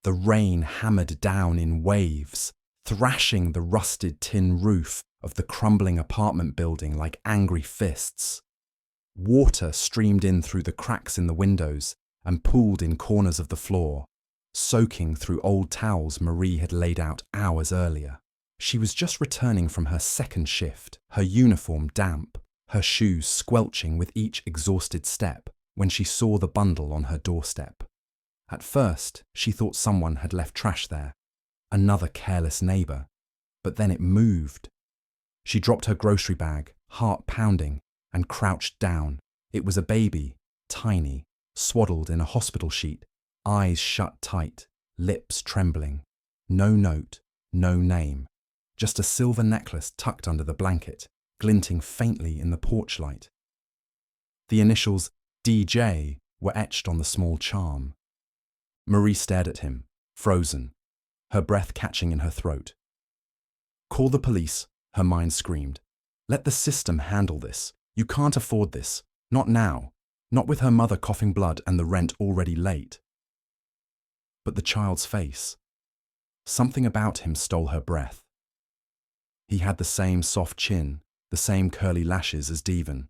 The rain hammered down in waves, thrashing the rusted tin roof of the crumbling apartment building like angry fists. Water streamed in through the cracks in the windows and pooled in corners of the floor, soaking through old towels Marie had laid out hours earlier. She was just returning from her second shift, her uniform damp, her shoes squelching with each exhausted step, when she saw the bundle on her doorstep. At first, she thought someone had left trash there, another careless neighbour, but then it moved. She dropped her grocery bag, heart pounding, and crouched down. It was a baby, tiny, swaddled in a hospital sheet, eyes shut tight, lips trembling. No note, no name, just a silver necklace tucked under the blanket, glinting faintly in the porch light. The initials DJ were etched on the small charm. Marie stared at him, frozen, her breath catching in her throat. "Call the police," her mind screamed. "Let the system handle this. You can't afford this. Not now. Not with her mother coughing blood and the rent already late." But the child's face. Something about him stole her breath. He had the same soft chin, the same curly lashes as Devon.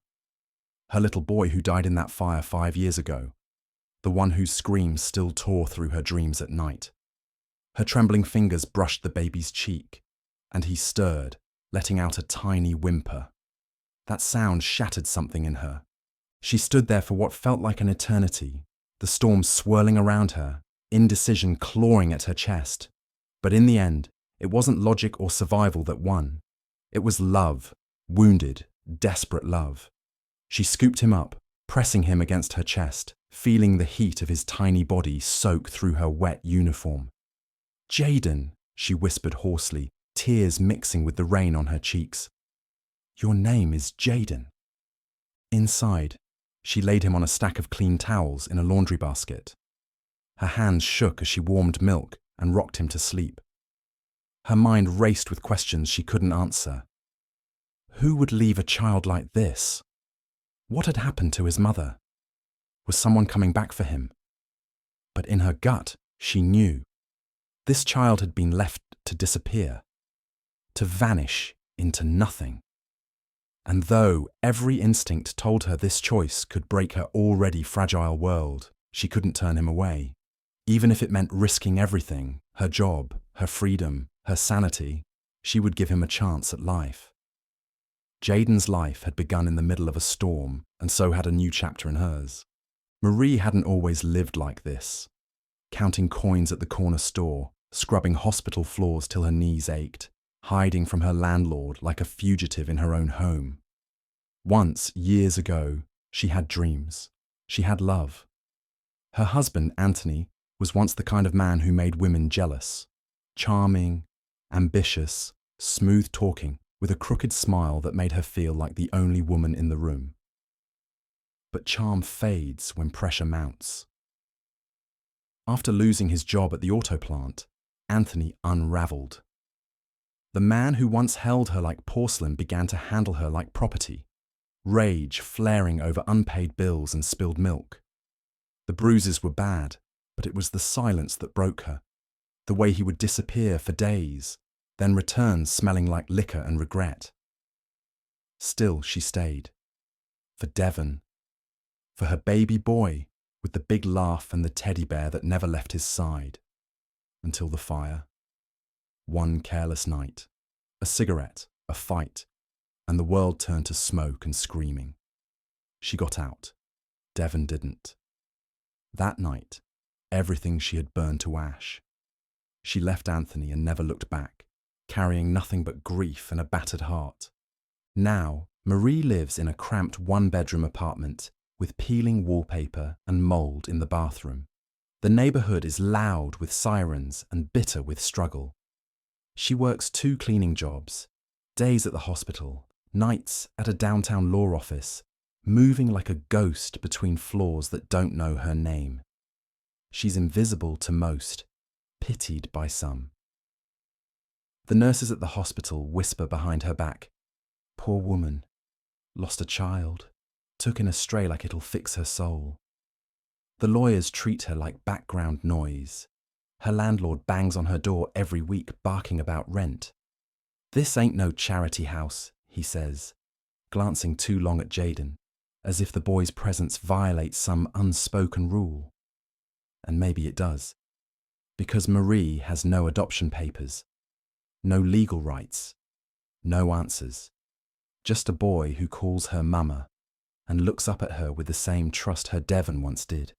Her little boy who died in that fire 5 years ago. The one whose screams still tore through her dreams at night. Her trembling fingers brushed the baby's cheek, and he stirred, letting out a tiny whimper. That sound shattered something in her. She stood there for what felt like an eternity, the storm swirling around her, indecision clawing at her chest. But in the end, it wasn't logic or survival that won. It was love, wounded, desperate love. She scooped him up, pressing him against her chest, feeling the heat of his tiny body soak through her wet uniform. "Jaden," she whispered hoarsely, tears mixing with the rain on her cheeks. "Your name is Jaden." Inside, she laid him on a stack of clean towels in a laundry basket. Her hands shook as she warmed milk and rocked him to sleep. Her mind raced with questions she couldn't answer. Who would leave a child like this? What had happened to his mother? Was someone coming back for him? But in her gut, she knew. This child had been left to disappear, to vanish into nothing. And though every instinct told her this choice could break her already fragile world, she couldn't turn him away. Even if it meant risking everything, her job, her freedom, her sanity, she would give him a chance at life. Jaden's life had begun in the middle of a storm, and so had a new chapter in hers. Marie hadn't always lived like this, counting coins at the corner store, scrubbing hospital floors till her knees ached, hiding from her landlord like a fugitive in her own home. Once, years ago, she had dreams. She had love. Her husband, Anthony, was once the kind of man who made women jealous. Charming, ambitious, smooth-talking, with a crooked smile that made her feel like the only woman in the room. But charm fades when pressure mounts. After losing his job at the auto plant, Anthony unraveled. The man who once held her like porcelain began to handle her like property, rage flaring over unpaid bills and spilled milk. The bruises were bad, but it was the silence that broke her, the way he would disappear for days, then return smelling like liquor and regret. Still she stayed. For Devon. For her baby boy, with the big laugh and the teddy bear that never left his side. Until the fire. One careless night. A cigarette, a fight, and the world turned to smoke and screaming. She got out. Devon didn't. That night, everything she had burned to ash. She left Anthony and never looked back, carrying nothing but grief and a battered heart. Now, Marie lives in a cramped one-bedroom apartment with peeling wallpaper and mould in the bathroom. The neighbourhood is loud with sirens and bitter with struggle. She works 2 cleaning jobs, days at the hospital, nights at a downtown law office, moving like a ghost between floors that don't know her name. She's invisible to most, pitied by some. The nurses at the hospital whisper behind her back, "Poor woman, lost a child, took in a stray like it'll fix her soul." The lawyers treat her like background noise, Her landlord bangs on her door every week barking about rent. "This ain't no charity house," he says, glancing too long at Jaden, as if the boy's presence violates some unspoken rule. And maybe it does, because Marie has no adoption papers, no legal rights, no answers. Just a boy who calls her mama and looks up at her with the same trust her Devon once did.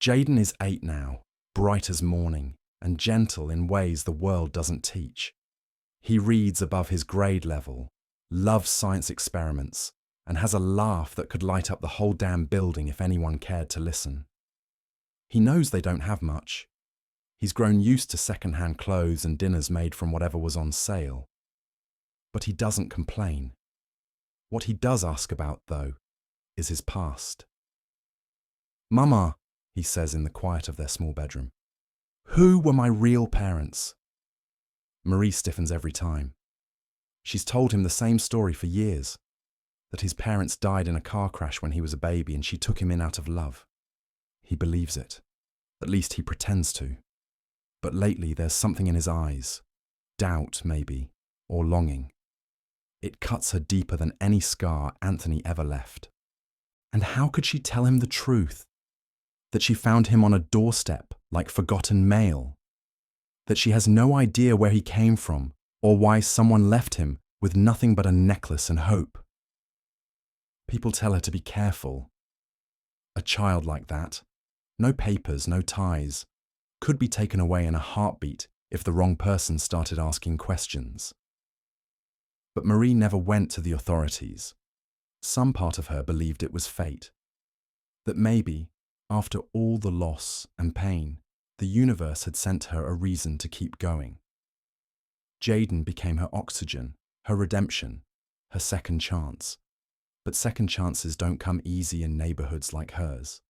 Jaden is 8 now, bright as morning and gentle in ways the world doesn't teach. He reads above his grade level, loves science experiments, and has a laugh that could light up the whole damn building if anyone cared to listen. He knows they don't have much. He's grown used to second-hand clothes and dinners made from whatever was on sale. But he doesn't complain. What he does ask about, though, is his past. "Mama," he says in the quiet of their small bedroom, "who were my real parents?" Marie stiffens every time. She's told him the same story for years, that his parents died in a car crash when he was a baby and she took him in out of love. He believes it. At least he pretends to. But lately there's something in his eyes, doubt maybe, or longing. It cuts her deeper than any scar Anthony ever left. And how could she tell him the truth? That she found him on a doorstep like forgotten mail? That she has no idea where he came from or why someone left him with nothing but a necklace and hope? People tell her to be careful. A child like that, no papers, no ties, could be taken away in a heartbeat if the wrong person started asking questions. But Marie never went to the authorities. Some part of her believed it was fate. That maybe, after all the loss and pain, the universe had sent her a reason to keep going. Jaden became her oxygen, her redemption, her second chance. But second chances don't come easy in neighborhoods like hers.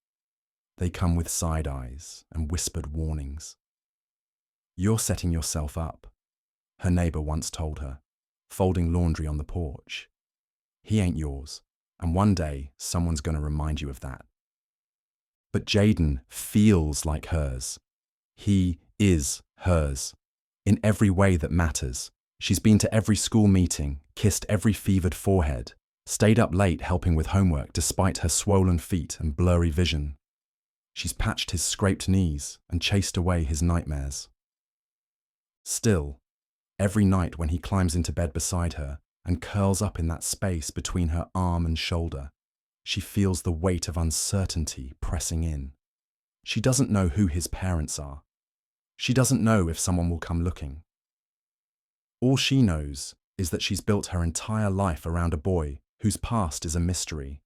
They come with side eyes and whispered warnings. "You're setting yourself up," her neighbor once told her, folding laundry on the porch. "He ain't yours, and one day someone's going to remind you of that." But Jaden feels like hers. He is hers, in every way that matters. She's been to every school meeting, kissed every fevered forehead, stayed up late helping with homework despite her swollen feet and blurry vision. She's patched his scraped knees and chased away his nightmares. Still, every night when he climbs into bed beside her and curls up in that space between her arm and shoulder, she feels the weight of uncertainty pressing in. She doesn't know who his parents are. She doesn't know if someone will come looking. All she knows is that she's built her entire life around a boy whose past is a mystery,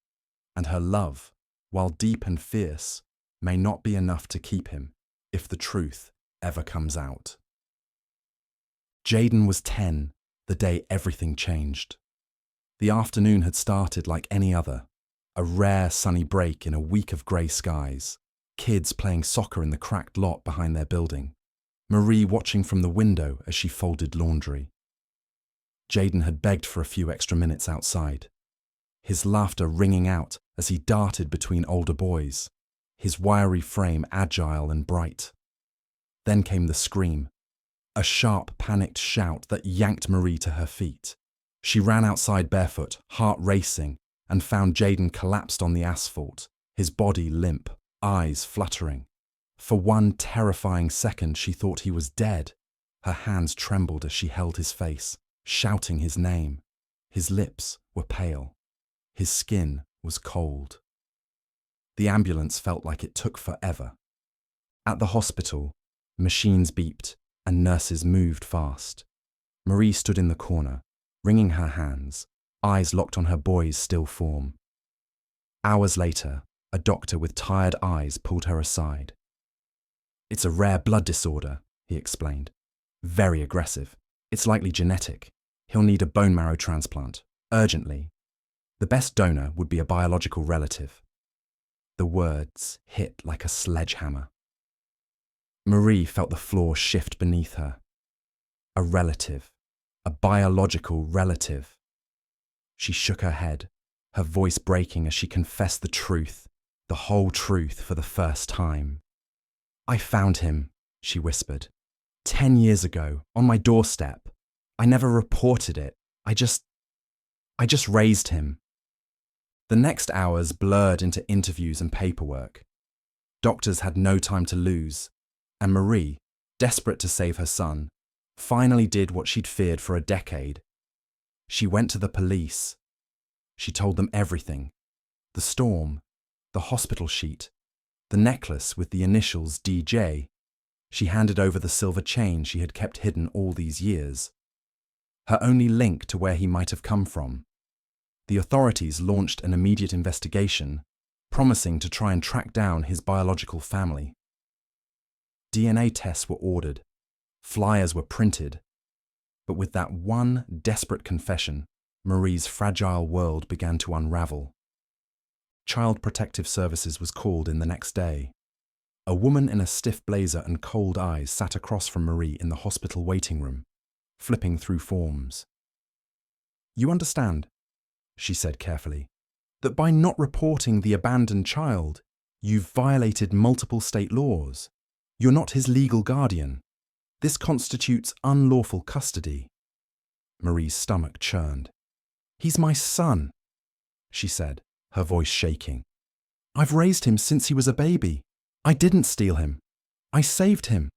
and her love, while deep and fierce, may not be enough to keep him if the truth ever comes out. Jaden was 10 the day everything changed. The afternoon had started like any other, a rare sunny break in a week of grey skies, kids playing soccer in the cracked lot behind their building, Marie watching from the window as she folded laundry. Jaden had begged for a few extra minutes outside, his laughter ringing out as he darted between older boys, his wiry frame agile and bright. Then came the scream, a sharp, panicked shout that yanked Marie to her feet. She ran outside barefoot, heart racing, and found Jaden collapsed on the asphalt, his body limp, eyes fluttering. For one terrifying second she thought he was dead. Her hands trembled as she held his face, shouting his name. His lips were pale. His skin was cold. The ambulance felt like it took forever. At the hospital, machines beeped and nurses moved fast. Marie stood in the corner, wringing her hands, eyes locked on her boy's still form. Hours later, a doctor with tired eyes pulled her aside. "It's a rare blood disorder," he explained. "Very aggressive. It's likely genetic. He'll need a bone marrow transplant, urgently. The best donor would be a biological relative." The words hit like a sledgehammer. Marie felt the floor shift beneath her. A relative. A biological relative. She shook her head, her voice breaking as she confessed the truth, the whole truth for the first time. "I found him," she whispered. 10 years ago, on my doorstep. I never reported it. I just raised him. The next hours blurred into interviews and paperwork. Doctors had no time to lose, and Marie, desperate to save her son, finally did what she'd feared for a decade. She went to the police. She told them everything. The storm, the hospital sheet, the necklace with the initials DJ. She handed over the silver chain she had kept hidden all these years. Her only link to where he might have come from. The authorities launched an immediate investigation, promising to try and track down his biological family. DNA tests were ordered. Flyers were printed. But with that one desperate confession, Marie's fragile world began to unravel. Child Protective Services was called in the next day. A woman in a stiff blazer and cold eyes sat across from Marie in the hospital waiting room, flipping through forms. "You understand," she said carefully, "that by not reporting the abandoned child, you've violated multiple state laws. You're not his legal guardian. This constitutes unlawful custody." Marie's stomach churned. "He's my son," she said, her voice shaking. "I've raised him since he was a baby. I didn't steal him. I saved him."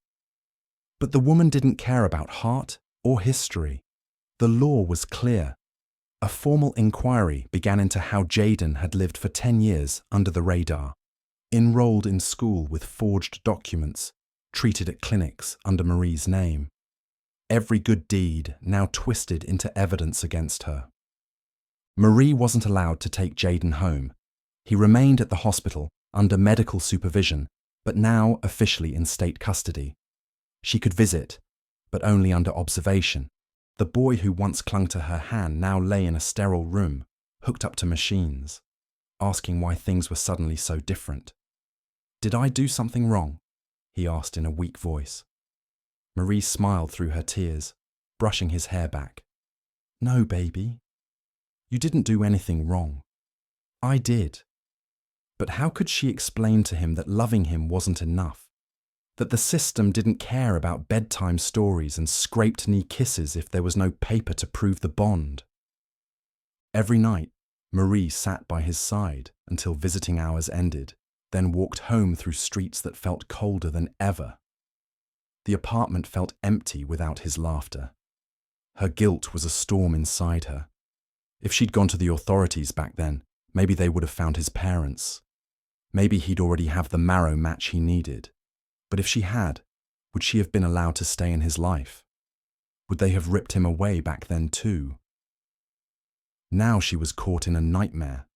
But the woman didn't care about heart or history. The law was clear. A formal inquiry began into how Jayden had lived for 10 years under the radar, enrolled in school with forged documents, treated at clinics under Marie's name. Every good deed now twisted into evidence against her. Marie wasn't allowed to take Jayden home. He remained at the hospital under medical supervision, but now officially in state custody. She could visit, but only under observation. The boy who once clung to her hand now lay in a sterile room, hooked up to machines, asking why things were suddenly so different. "Did I do something wrong?" he asked in a weak voice. Marie smiled through her tears, brushing his hair back. "No, baby. You didn't do anything wrong. I did." But how could she explain to him that loving him wasn't enough? That the system didn't care about bedtime stories and scraped-knee kisses if there was no paper to prove the bond? Every night, Marie sat by his side until visiting hours ended, then walked home through streets that felt colder than ever. The apartment felt empty without his laughter. Her guilt was a storm inside her. If she'd gone to the authorities back then, maybe they would have found his parents. Maybe he'd already have the marrow match he needed. But if she had, would she have been allowed to stay in his life? Would they have ripped him away back then too? Now she was caught in a nightmare.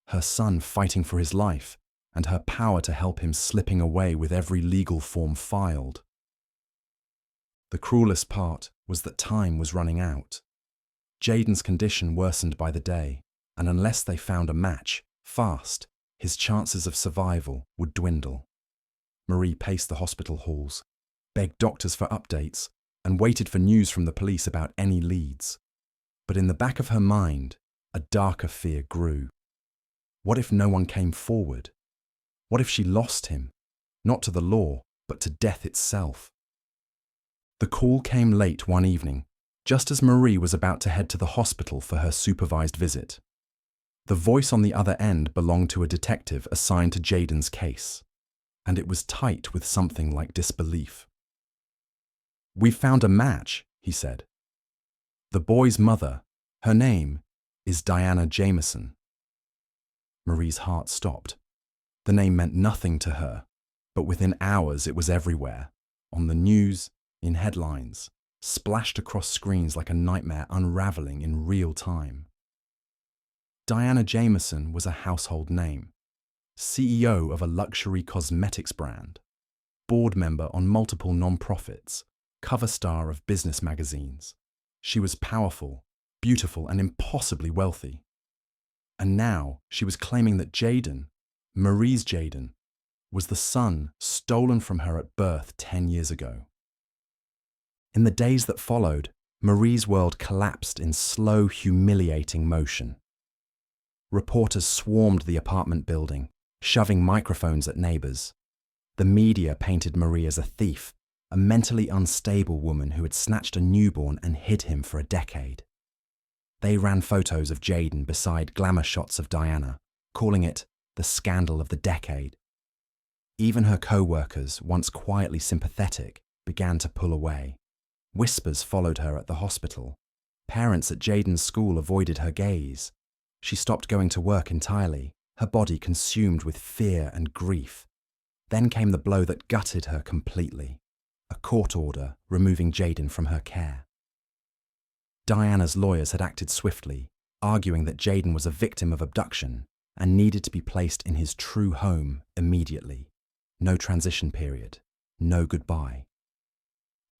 Her son fighting for his life, and her power to help him slipping away with every legal form filed. The cruelest part was that time was running out. Jayden's condition worsened by the day, and unless they found a match, fast, his chances of survival would dwindle. Marie paced the hospital halls, begged doctors for updates, and waited for news from the police about any leads. But in the back of her mind, a darker fear grew. What if no one came forward? What if she lost him, not to the law, but to death itself? The call came late one evening, just as Marie was about to head to the hospital for her supervised visit. The voice on the other end belonged to a detective assigned to Jayden's case, and it was tight with something like disbelief. "We've found a match," he said. "The boy's mother, her name is Diana Jameson." Marie's heart stopped. The name meant nothing to her, but within hours it was everywhere, on the news, in headlines, splashed across screens like a nightmare unraveling in real time. Diana Jameson was a household name. CEO of a luxury cosmetics brand, board member on multiple non-profits, cover star of business magazines. She was powerful, beautiful, and impossibly wealthy. And now she was claiming that Jayden, Marie's Jayden, was the son stolen from her at birth 10 years ago. In the days that followed, Marie's world collapsed in slow, humiliating motion. Reporters swarmed the apartment building, shoving microphones at neighbors. The media painted Marie as a thief, a mentally unstable woman who had snatched a newborn and hid him for a decade. They ran photos of Jayden beside glamour shots of Diana, calling it the scandal of the decade. Even her co-workers, once quietly sympathetic, began to pull away. Whispers followed her at the hospital. Parents at Jayden's school avoided her gaze. She stopped going to work entirely, her body consumed with fear and grief. Then came the blow that gutted her completely: a court order removing Jayden from her care. Diana's lawyers had acted swiftly, arguing that Jayden was a victim of abduction and needed to be placed in his true home immediately. No transition period, no goodbye.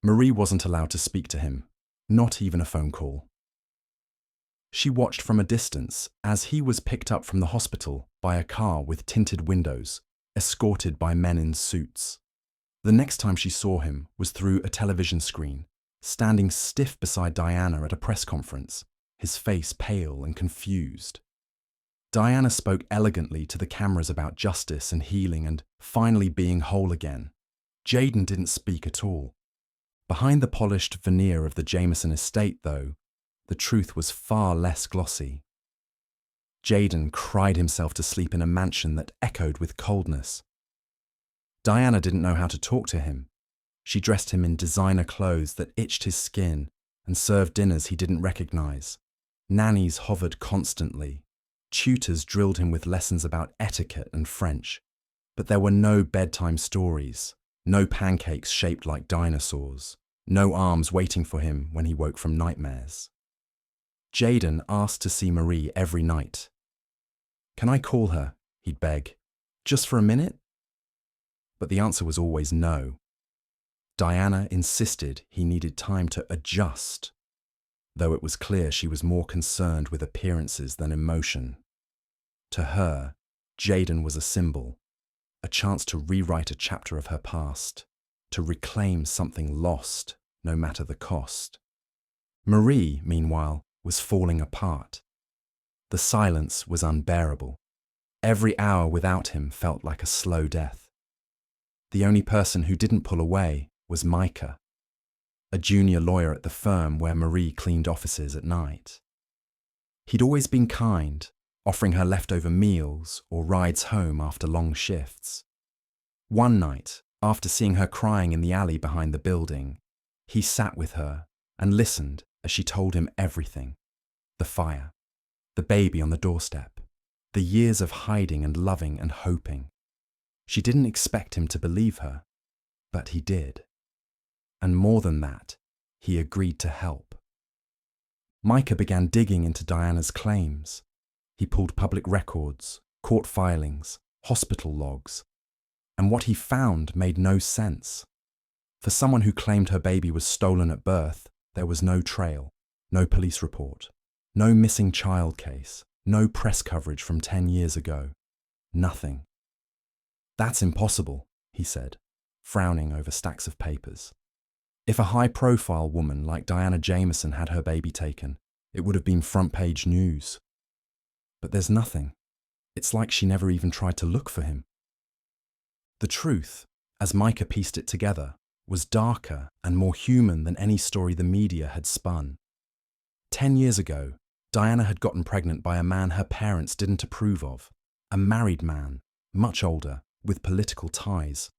Marie wasn't allowed to speak to him, not even a phone call. She watched from a distance as he was picked up from the hospital by a car with tinted windows, escorted by men in suits. The next time she saw him was through a television screen, standing stiff beside Diana at a press conference, his face pale and confused. Diana spoke elegantly to the cameras about justice and healing and finally being whole again. Jayden didn't speak at all. Behind the polished veneer of the Jameson estate, though, the truth was far less glossy. Jayden cried himself to sleep in a mansion that echoed with coldness. Diana didn't know how to talk to him. She dressed him in designer clothes that itched his skin and served dinners he didn't recognize. Nannies hovered constantly. Tutors drilled him with lessons about etiquette and French. But there were no bedtime stories, no pancakes shaped like dinosaurs, no arms waiting for him when he woke from nightmares. Jayden asked to see Marie every night. "Can I call her?" he'd beg. "Just for a minute?" But the answer was always no. Diana insisted he needed time to adjust, though it was clear she was more concerned with appearances than emotion. To her, Jayden was a symbol, a chance to rewrite a chapter of her past, to reclaim something lost, no matter the cost. Marie, meanwhile, was falling apart. The silence was unbearable. Every hour without him felt like a slow death. The only person who didn't pull away was Micah, a junior lawyer at the firm where Marie cleaned offices at night. He'd always been kind, offering her leftover meals or rides home after long shifts. One night, after seeing her crying in the alley behind the building, he sat with her and listened as she told him everything: the fire, the baby on the doorstep, the years of hiding and loving and hoping. She didn't expect him to believe her, but he did. And more than that, he agreed to help. Micah began digging into Diana's claims. He pulled public records, court filings, hospital logs, and what he found made no sense. For someone who claimed her baby was stolen at birth, there was no trail, no police report, no missing child case, no press coverage from 10 years ago. Nothing. "That's impossible," he said, frowning over stacks of papers. If a high-profile woman like Diana Jameson had her baby taken, it would have been front-page news. But there's nothing. It's like she never even tried to look for him. The truth, as Micah pieced it together, was darker and more human than any story the media had spun. 10 years ago, Diana had gotten pregnant by a man her parents didn't approve of, a married man, much older, with political ties.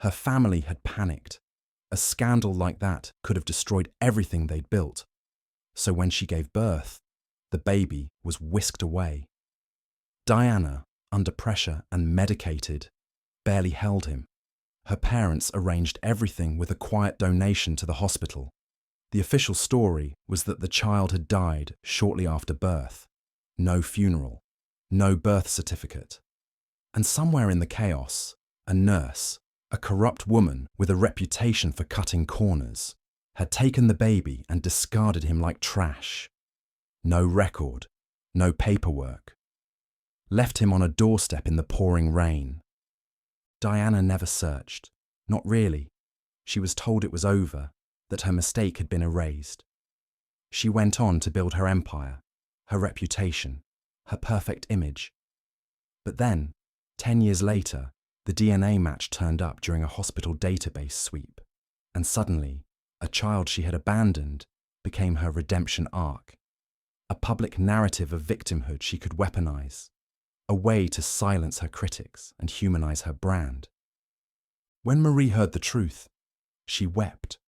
Her family had panicked. A scandal like that could have destroyed everything they'd built. So when she gave birth, the baby was whisked away. Diana, under pressure and medicated, barely held him. Her parents arranged everything with a quiet donation to the hospital. The official story was that the child had died shortly after birth. No funeral, no birth certificate. And somewhere in the chaos, a nurse, a corrupt woman with a reputation for cutting corners, had taken the baby and discarded him like trash. No record, no paperwork. Left him on a doorstep in the pouring rain. Diana never searched. Not really. She was told it was over, that her mistake had been erased. She went on to build her empire, her reputation, her perfect image. But then, 10 years later, The DNA match turned up during a hospital database sweep, and suddenly, a child she had abandoned became her redemption arc, a public narrative of victimhood she could weaponize, a way to silence her critics and humanize her brand. When Marie heard the truth, she wept,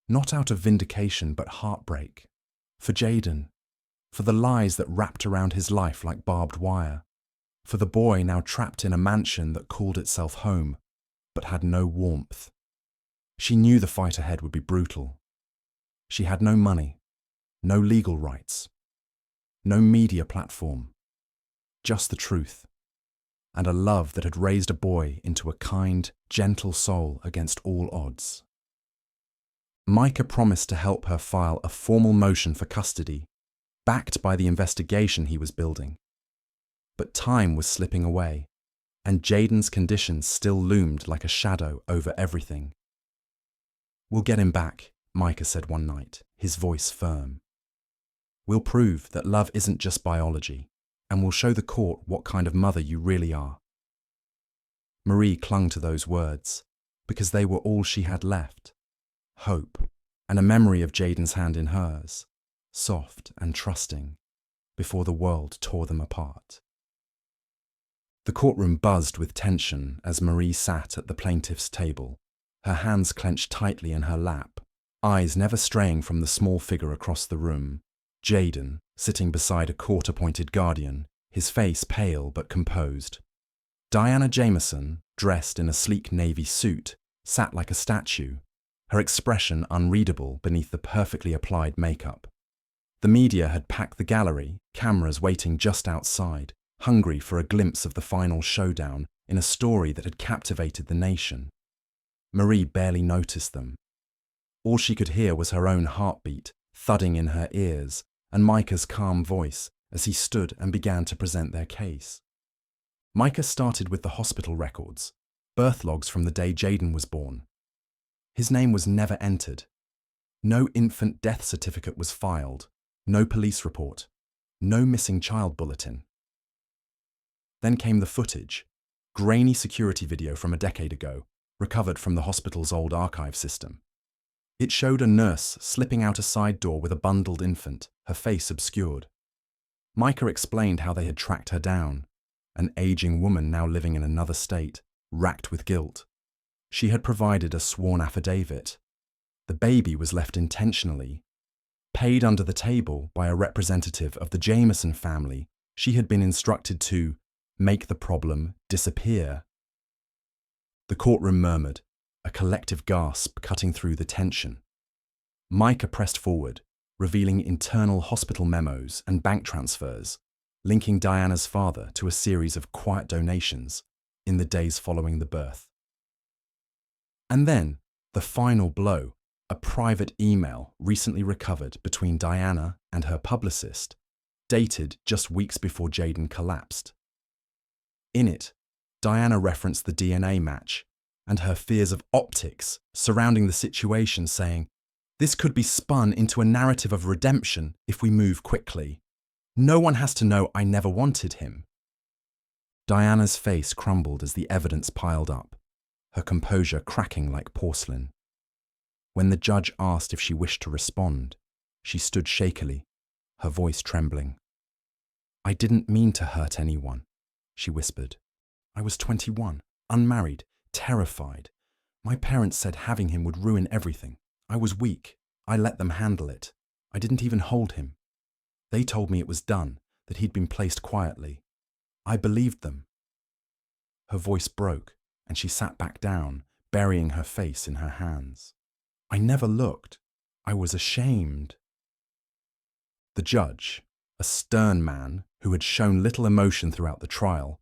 not out of vindication but heartbreak, for Jaden, for the lies that wrapped around his life like barbed wire, for the boy now trapped in a mansion that called itself home, but had no warmth. She knew the fight ahead would be brutal. She had no money, no legal rights, no media platform, just the truth, and a love that had raised a boy into a kind, gentle soul against all odds. Micah promised to help her file a formal motion for custody, backed by the investigation he was building. But time was slipping away, and Jaden's conditions still loomed like a shadow over everything. "We'll get him back," Micah said one night, his voice firm. "We'll prove that love isn't just biology, and we'll show the court what kind of mother you really are." Marie clung to those words, because they were all she had left. Hope, and a memory of Jaden's hand in hers, soft and trusting, before the world tore them apart. The courtroom buzzed with tension as Marie sat at the plaintiff's table, her hands clenched tightly in her lap, eyes never straying from the small figure across the room, Jaden, sitting beside a court-appointed guardian, his face pale but composed. Diana Jameson, dressed in a sleek navy suit, sat like a statue, her expression unreadable beneath the perfectly applied makeup. The media had packed the gallery, cameras waiting just outside, hungry for a glimpse of the final showdown in a story that had captivated the nation. Marie barely noticed them. All she could hear was her own heartbeat thudding in her ears and Micah's calm voice as he stood and began to present their case. Micah started with the hospital records, birth logs from the day Jaden was born. His name was never entered. No infant death certificate was filed, no police report, no missing child bulletin. Then came the footage, grainy security video from a decade ago, recovered from the hospital's old archive system. It showed a nurse slipping out a side door with a bundled infant, her face obscured. Micah explained how they had tracked her down, an aging woman now living in another state, racked with guilt. She had provided a sworn affidavit. The baby was left intentionally. Paid under the table by a representative of the Jameson family, she had been instructed to make the problem disappear. The courtroom murmured, a collective gasp cutting through the tension. Micah pressed forward, revealing internal hospital memos and bank transfers, linking Diana's father to a series of quiet donations in the days following the birth. And then, the final blow, a private email recently recovered between Diana and her publicist, dated just weeks before Jaden collapsed. In it, Diana referenced the DNA match and her fears of optics surrounding the situation, saying, "This could be spun into a narrative of redemption if we move quickly. No one has to know I never wanted him." Diana's face crumbled as the evidence piled up, her composure cracking like porcelain. When the judge asked if she wished to respond, she stood shakily, her voice trembling. "I didn't mean to hurt anyone," she whispered. "I was 21, unmarried, terrified. My parents said having him would ruin everything. I was weak. I let them handle it. I didn't even hold him. They told me it was done, that he'd been placed quietly. I believed them." Her voice broke, and she sat back down, burying her face in her hands. "I never looked. I was ashamed." The judge, a stern man who had shown little emotion throughout the trial,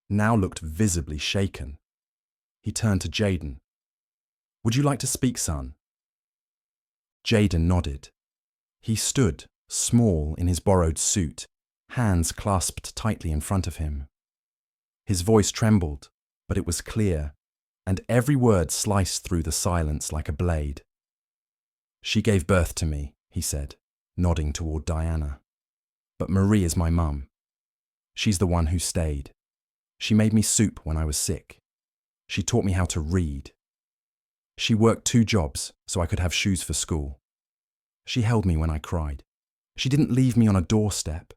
now looked visibly shaken. He turned to Jaden. "Would you like to speak, son?" Jaden nodded. He stood, small in his borrowed suit, hands clasped tightly in front of him. His voice trembled, but it was clear, and every word sliced through the silence like a blade. "She gave birth to me," he said, nodding toward Diana. "But Marie is my mum. She's the one who stayed. She made me soup when I was sick. She taught me how to read. She worked 2 jobs so I could have shoes for school. She held me when I cried. She didn't leave me on a doorstep.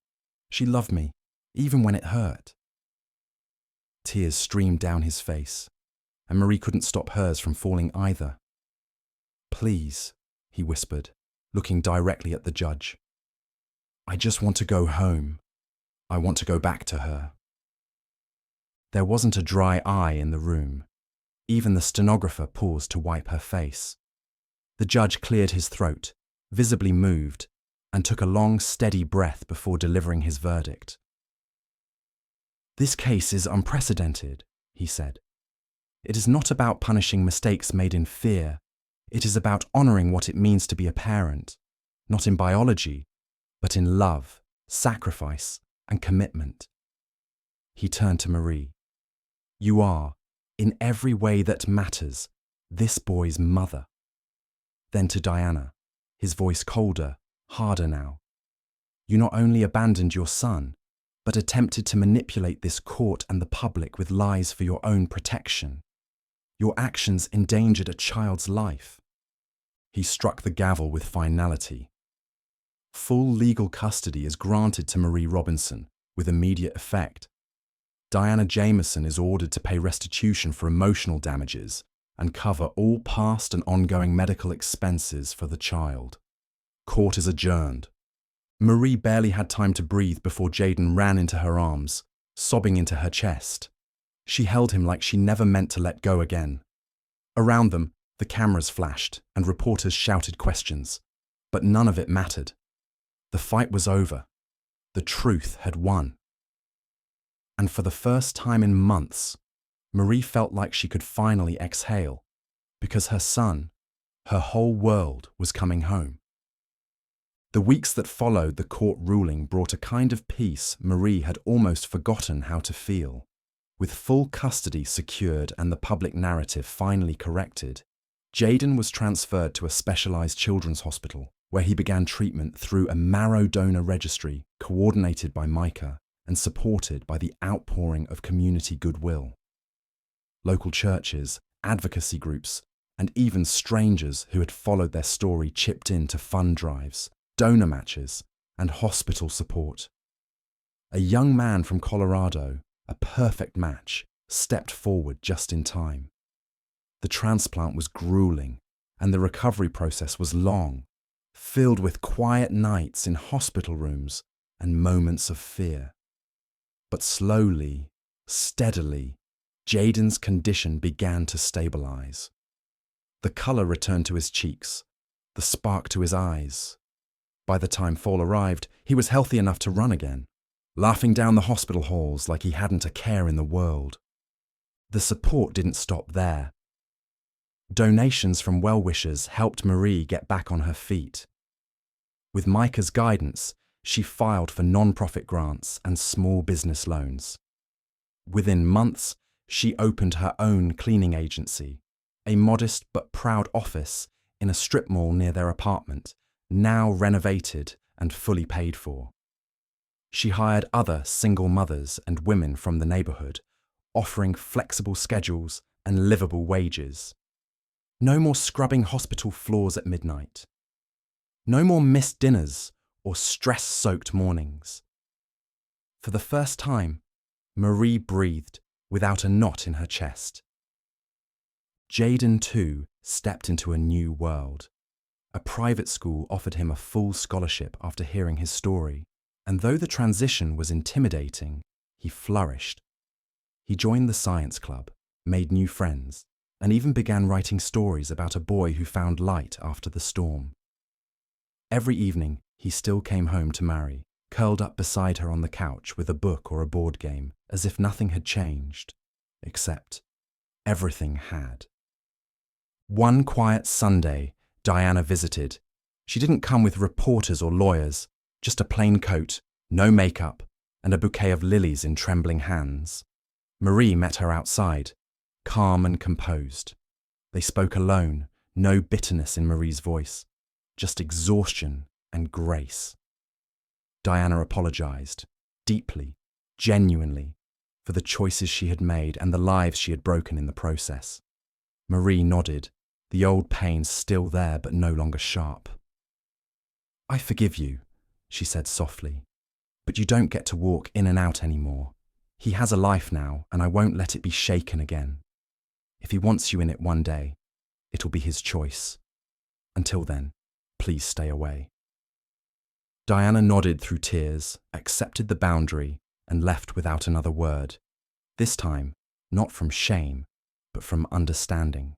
She loved me, even when it hurt. Tears streamed down his face, and Marie couldn't stop hers from falling either. "Please," he whispered, looking directly at the judge. "I just want to go home. I want to go back to her." There wasn't a dry eye in the room. Even the stenographer paused to wipe her face. The judge cleared his throat, visibly moved, and took a long, steady breath before delivering his verdict. "This case is unprecedented," he said. "It is not about punishing mistakes made in fear. It is about honoring what it means to be a parent, not in biology, but in love, sacrifice, and commitment." He turned to Marie. "You are, in every way that matters, this boy's mother." Then to Diana, his voice colder, harder now. "You not only abandoned your son, but attempted to manipulate this court and the public with lies for your own protection. Your actions endangered a child's life." He struck the gavel with finality. "Full legal custody is granted to Marie Robinson with immediate effect. Diana Jameson is ordered to pay restitution for emotional damages and cover all past and ongoing medical expenses for the child. Court is adjourned." Marie barely had time to breathe before Jayden ran into her arms, sobbing into her chest. She held him like she never meant to let go again. Around them, the cameras flashed and reporters shouted questions, but none of it mattered. The fight was over. The truth had won. And for the first time in months, Marie felt like she could finally exhale, because her son, her whole world, was coming home. The weeks that followed the court ruling brought a kind of peace Marie had almost forgotten how to feel. With full custody secured and the public narrative finally corrected, Jayden was transferred to a specialised children's hospital, where he began treatment through a marrow donor registry coordinated by Micah and supported by the outpouring of community goodwill. Local churches, advocacy groups, and even strangers who had followed their story chipped in to fund drives, donor matches, and hospital support. A young man from Colorado, a perfect match, stepped forward just in time. The transplant was grueling, and the recovery process was long, filled with quiet nights in hospital rooms and moments of fear. But slowly, steadily, Jayden's condition began to stabilize. The color returned to his cheeks, the spark to his eyes. By the time fall arrived, he was healthy enough to run again, laughing down the hospital halls like he hadn't a care in the world. The support didn't stop there. Donations from well-wishers helped Marie get back on her feet. With Micah's guidance, she filed for non-profit grants and small business loans. Within months, she opened her own cleaning agency, a modest but proud office in a strip mall near their apartment, now renovated and fully paid for. She hired other single mothers and women from the neighborhood, offering flexible schedules and livable wages. No more scrubbing hospital floors at midnight. No more missed dinners or stress-soaked mornings. For the first time, Marie breathed without a knot in her chest. Jayden, too, stepped into a new world. A private school offered him a full scholarship after hearing his story, and though the transition was intimidating, he flourished. He joined the science club, made new friends, and even began writing stories about a boy who found light after the storm. Every evening, he still came home to Marry, curled up beside her on the couch with a book or a board game, as if nothing had changed, except everything had. One quiet Sunday, Diana visited. She didn't come with reporters or lawyers, just a plain coat, no makeup, and a bouquet of lilies in trembling hands. Marie met her outside, calm and composed. They spoke alone, no bitterness in Marie's voice, just exhaustion and grace. Diana apologized, deeply, genuinely, for the choices she had made and the lives she had broken in the process. Marie nodded, the old pain still there but no longer sharp. "I forgive you," she said softly, "but you don't get to walk in and out anymore. He has a life now, and I won't let it be shaken again. If he wants you in it one day, it'll be his choice. Until then, please stay away." Diana nodded through tears, accepted the boundary, and left without another word. This time, not from shame, but from understanding.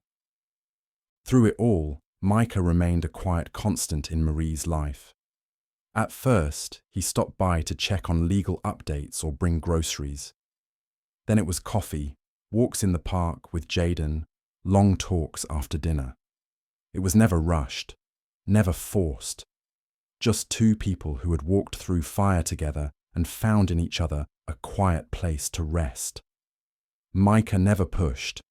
Through it all, Micah remained a quiet constant in Marie's life. At first, he stopped by to check on legal updates or bring groceries. Then it was coffee, walks in the park with Jaden, long talks after dinner. It was never rushed, never forced. Just two people who had walked through fire together and found in each other a quiet place to rest. Micah never pushed,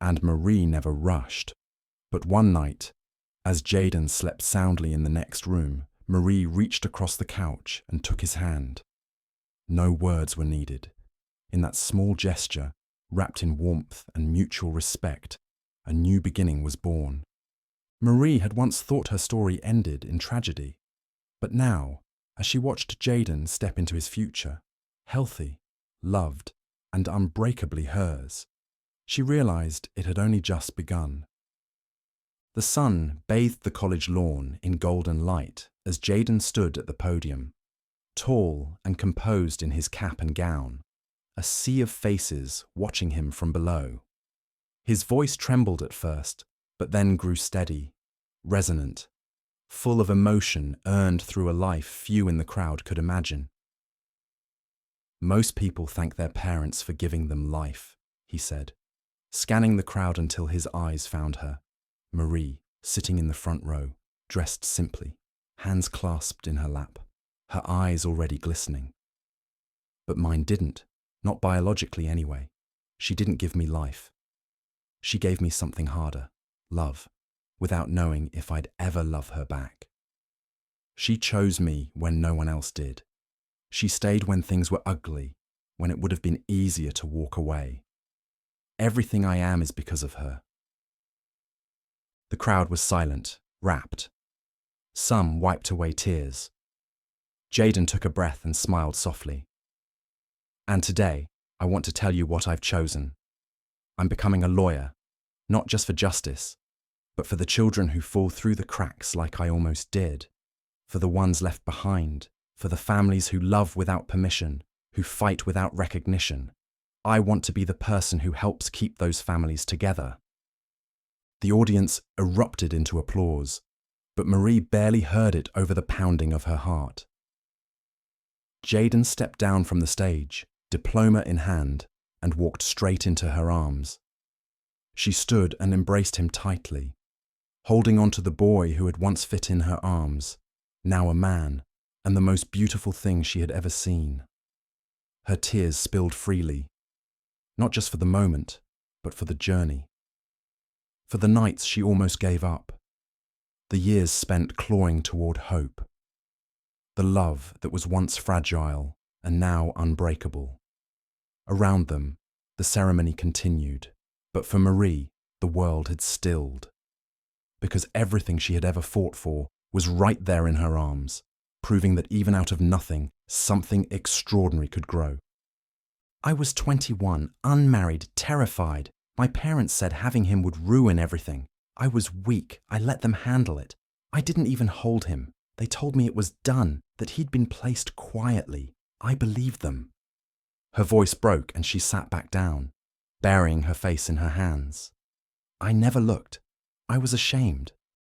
and Marie never rushed. But one night, as Jaden slept soundly in the next room, Marie reached across the couch and took his hand. No words were needed. In that small gesture, wrapped in warmth and mutual respect, a new beginning was born. Marie had once thought her story ended in tragedy. But now, as she watched Jaden step into his future, healthy, loved, and unbreakably hers, she realized it had only just begun. The sun bathed the college lawn in golden light as Jaden stood at the podium, tall and composed in his cap and gown, a sea of faces watching him from below. His voice trembled at first, but then grew steady, resonant, full of emotion earned through a life few in the crowd could imagine. "Most people thank their parents for giving them life," he said, scanning the crowd until his eyes found her, Marie, sitting in the front row, dressed simply, hands clasped in her lap, her eyes already glistening. "But mine didn't, not biologically anyway. She didn't give me life. She gave me something harder, love, without knowing if I'd ever love her back. She chose me when no one else did. She stayed when things were ugly, when it would have been easier to walk away. Everything I am is because of her." The crowd was silent, rapt. Some wiped away tears. Jaden took a breath and smiled softly. "And today, I want to tell you what I've chosen. I'm becoming a lawyer, not just for justice, but for the children who fall through the cracks like I almost did, for the ones left behind, for the families who love without permission, who fight without recognition. I want to be the person who helps keep those families together." The audience erupted into applause, but Marie barely heard it over the pounding of her heart. Jaden stepped down from the stage, diploma in hand, and walked straight into her arms. She stood and embraced him tightly, holding on to the boy who had once fit in her arms, now a man, and the most beautiful thing she had ever seen. Her tears spilled freely, not just for the moment, but for the journey. For the nights she almost gave up, the years spent clawing toward hope, the love that was once fragile and now unbreakable. Around them, the ceremony continued, but for Marie, the world had stilled, because everything she had ever fought for was right there in her arms, proving that even out of nothing, something extraordinary could grow. "I was 21, unmarried, terrified. My parents said having him would ruin everything. I was weak. I let them handle it. I didn't even hold him. They told me it was done, that he'd been placed quietly. I believed them." Her voice broke and she sat back down, burying her face in her hands. "I never looked. I was ashamed.